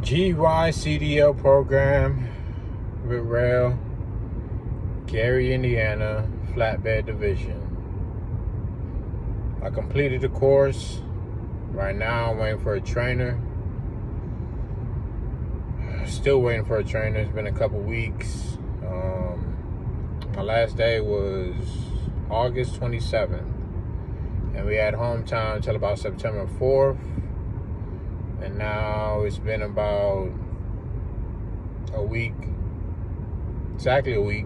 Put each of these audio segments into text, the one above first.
GYCDL program with Roehl, Gary, Indiana, flatbed division. I completed the course. Right now I'm waiting for a trainer. Still waiting for a trainer. It's been a couple weeks. My last day was August 27th. And we had home time until about September 4th. And now it's been about a week, exactly a week.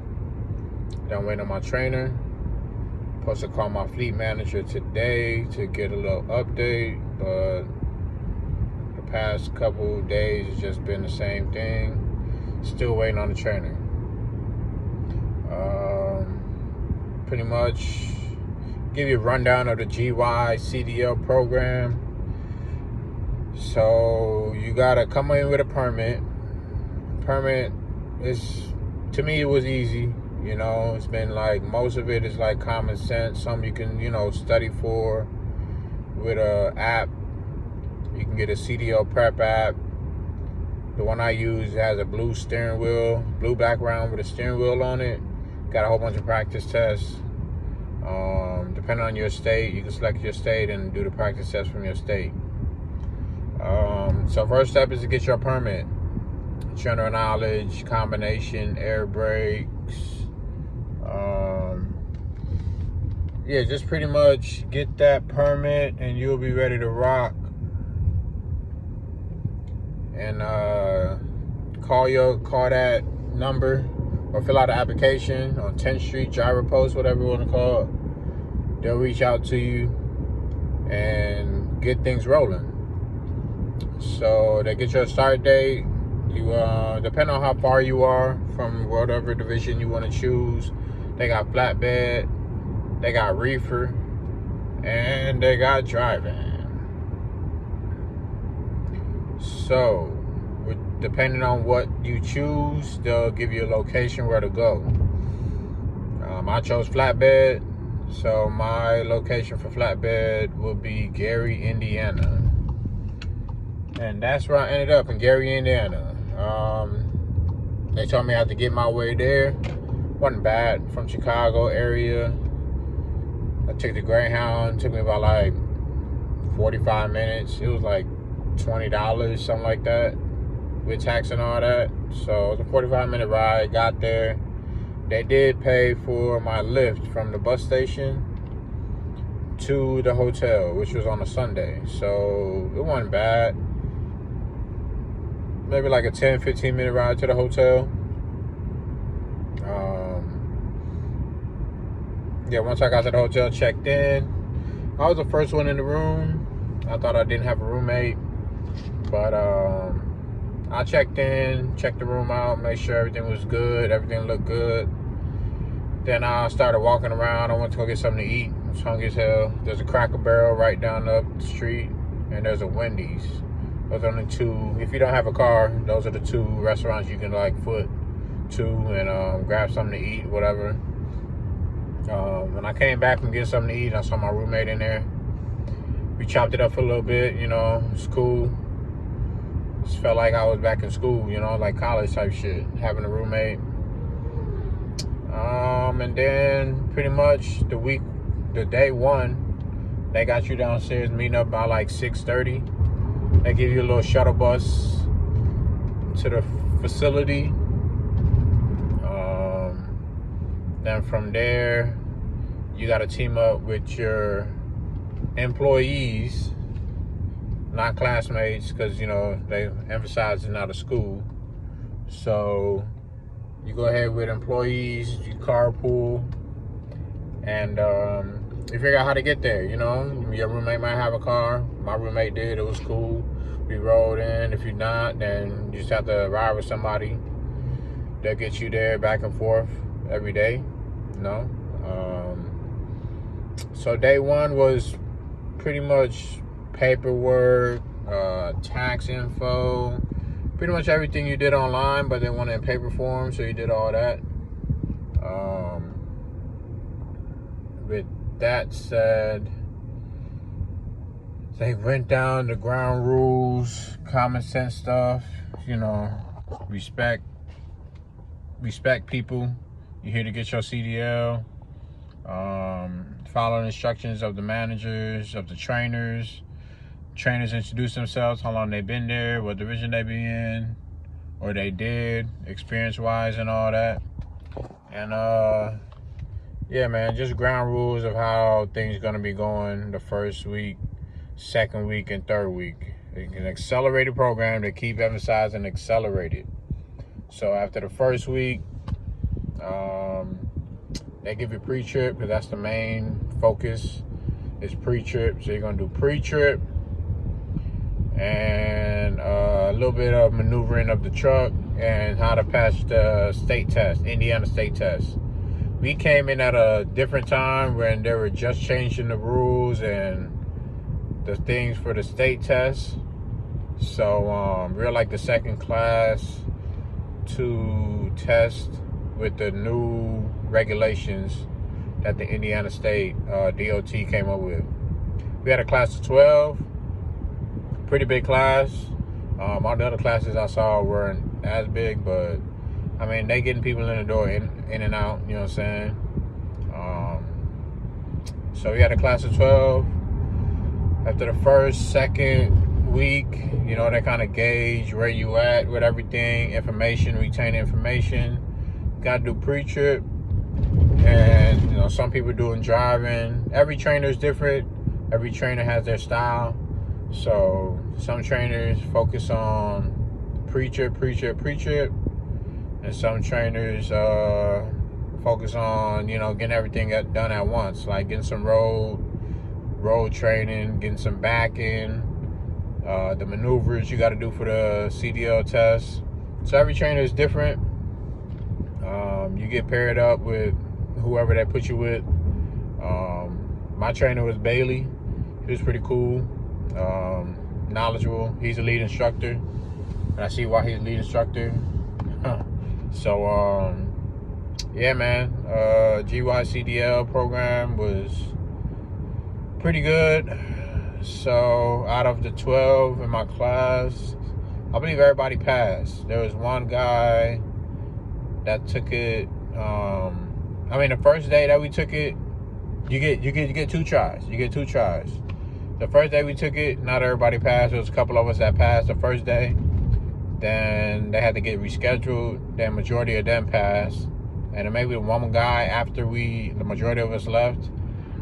Then I'm waiting on my trainer. Supposed to call my fleet manager today to get a little update, but the past couple days it's just been the same thing. Still waiting on the trainer. Pretty much give you a rundown of the GYCDL program. So you gotta come in with a permit. Permit is, to me, it was easy. You know, it's been like, most of it is like common sense. Some you can, study for with a app. You can get a CDL prep app. The one I use has a blue steering wheel, blue background with a steering wheel on it. Got a whole bunch of practice tests. Depending on your state, you can select your state and do the practice test from your state. So first step is to get your permit. General knowledge, combination, air brakes. Just pretty much get that permit and you'll be ready to rock. And call that number or fill out an application on 10th Street, Gyro Post, whatever you want to call it. They'll reach out to you and get things rolling. So they get your start date. You depending on how far you are from whatever division you want to choose. They got flatbed, they got reefer, and they got dry van. So depending on what you choose, they'll give you a location where to go. I chose flatbed, so my location for flatbed will be Gary, Indiana. And that's where I ended up, in Gary, Indiana. They told me I had to get my way there. Wasn't bad, from Chicago area. I took the Greyhound, took me about like 45 minutes. It was like $20, something like that, with tax and all that. So it was a 45-minute ride, got there. They did pay for my lift from the bus station to the hotel, which was on a Sunday. So it wasn't bad. Maybe like a 10-15 minute ride to the hotel. Once I got to the hotel, checked in. I was the first one in the room. I thought I didn't have a roommate, but I checked in, checked the room out, made sure everything was good, everything looked good. Then I started walking around. I went to go get something to eat. I was hungry as hell. There's a Cracker Barrel right down the street, and there's a Wendy's. Those are the two. If you don't have a car, those are the two restaurants you can like foot to and grab something to eat, whatever. When I came back from getting something to eat, I saw my roommate in there. We chopped it up for a little bit, it's cool. Just felt like I was back in school, like college type shit, having a roommate. And then pretty much the day one, they got you downstairs, meeting up by like 6:30. They give you a little shuttle bus to the facility. Then from there, you got to team up with your employees, not classmates, because, they emphasize it's out of school. So you go ahead with employees, you carpool, and you figure out how to get there, Your roommate might have a car. My roommate did. It was cool. We rolled in. If you're not, then you just have to ride with somebody. They'll get you there back and forth every day, So day one was pretty much paperwork, tax info, pretty much everything you did online, but they wanted in paper form, so you did all that. With that said, They went down the ground rules, common sense stuff, you know, respect people. You're here to get your CDL. Follow the instructions of the managers, of the trainers. Trainers introduce themselves, how long they've been there, what division they be in, or they did, experience-wise and all that. And yeah, man, just ground rules of how things gonna be going the first week, second week, and third week. It's an accelerated program. They keep emphasizing accelerated. So after the first week, they give you pre-trip, because that's the main focus, is pre-trip. So you're gonna do pre-trip and a little bit of maneuvering of the truck and how to pass the state test, Indiana state test. We came in at a different time when they were just changing the rules and the things for the state test. So we're like the second class to test with the new regulations that the Indiana State DOT came up with. We had a class of 12, pretty big class. All the other classes I saw weren't as big, but I mean, they getting people in the door, in and out, you know what I'm saying? So we had a class of 12. After the first, second week, you know, they kind of gauge where you at with everything, information, retain information. Got to do pre-trip, and you know, some people doing driving. Every trainer is different. Every trainer has their style. So some trainers focus on pre-trip, and some trainers focus on, you know, getting everything done at once, like getting some road training, getting some backing, the maneuvers you got to do for the CDL test. So every trainer is different. You get paired up with whoever they put you with. My trainer was Bailey. He was pretty cool, knowledgeable. He's a lead instructor, and I see why he's a lead instructor. So yeah, man, GYCDL program was pretty good. So out of the 12 in my class, I believe everybody passed. There was one guy that took it. I mean, the first day that we took it, you get 2 tries. You get 2 tries. The first day we took it, not everybody passed. There was a couple of us that passed the first day. Then they had to get rescheduled. Then majority of them passed. And then maybe one guy after the majority of us left,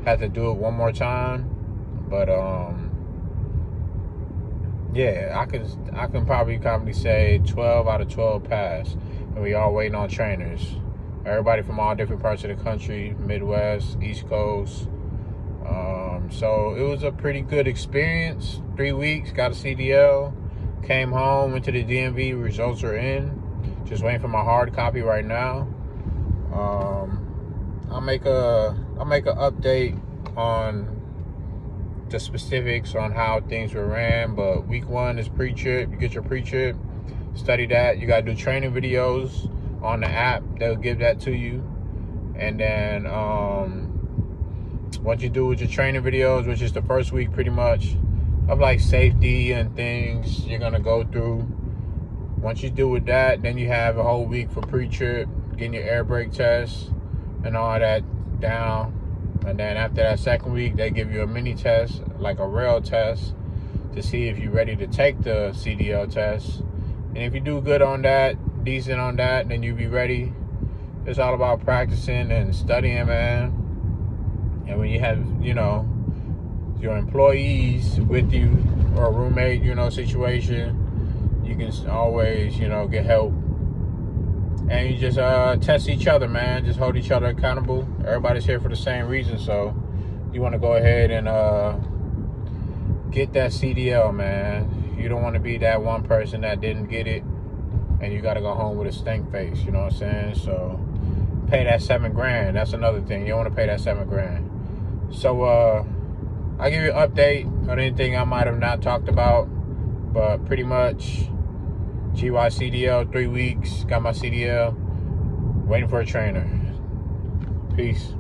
had to do it one more time. But yeah, I can probably say 12 out of 12 passed. And we all waiting on trainers. Everybody from all different parts of the country, Midwest, East Coast. So it was a pretty good experience. 3 weeks, got a CDL, came home, went to the DMV, results are in. Just waiting for my hard copy right now. I'll make a update on the specifics on how things were ran, but week 1 is pre-trip. You get your pre-trip, study that. You gotta do training videos on the app. They'll give that to you. And then what you do with your training videos, which is the first week pretty much of like safety and things you're gonna go through. Once you do with that, then you have a whole week for pre-trip, getting your air brake test and all that down. And then after that second week, they give you a mini test, like a Roehl test, to see if you're ready to take the CDL test. And if you do good on that, decent on that, then you be ready. It's all about practicing and studying, man. And when you have, you know, your employees with you, or a roommate, you know, situation, you can always, you know, get help. And you just test each other, man. Just hold each other accountable. Everybody's here for the same reason, so you want to go ahead and get that CDL, man. You don't want to be that one person that didn't get it and you got to go home with a stink face, you know what I'm saying? So pay that $7,000. That's another thing. You don't want to pay that $7,000. So I'll give you an update on anything I might have not talked about, but pretty much GYCDL, 3 weeks, got my CDL, waiting for a trainer. Peace.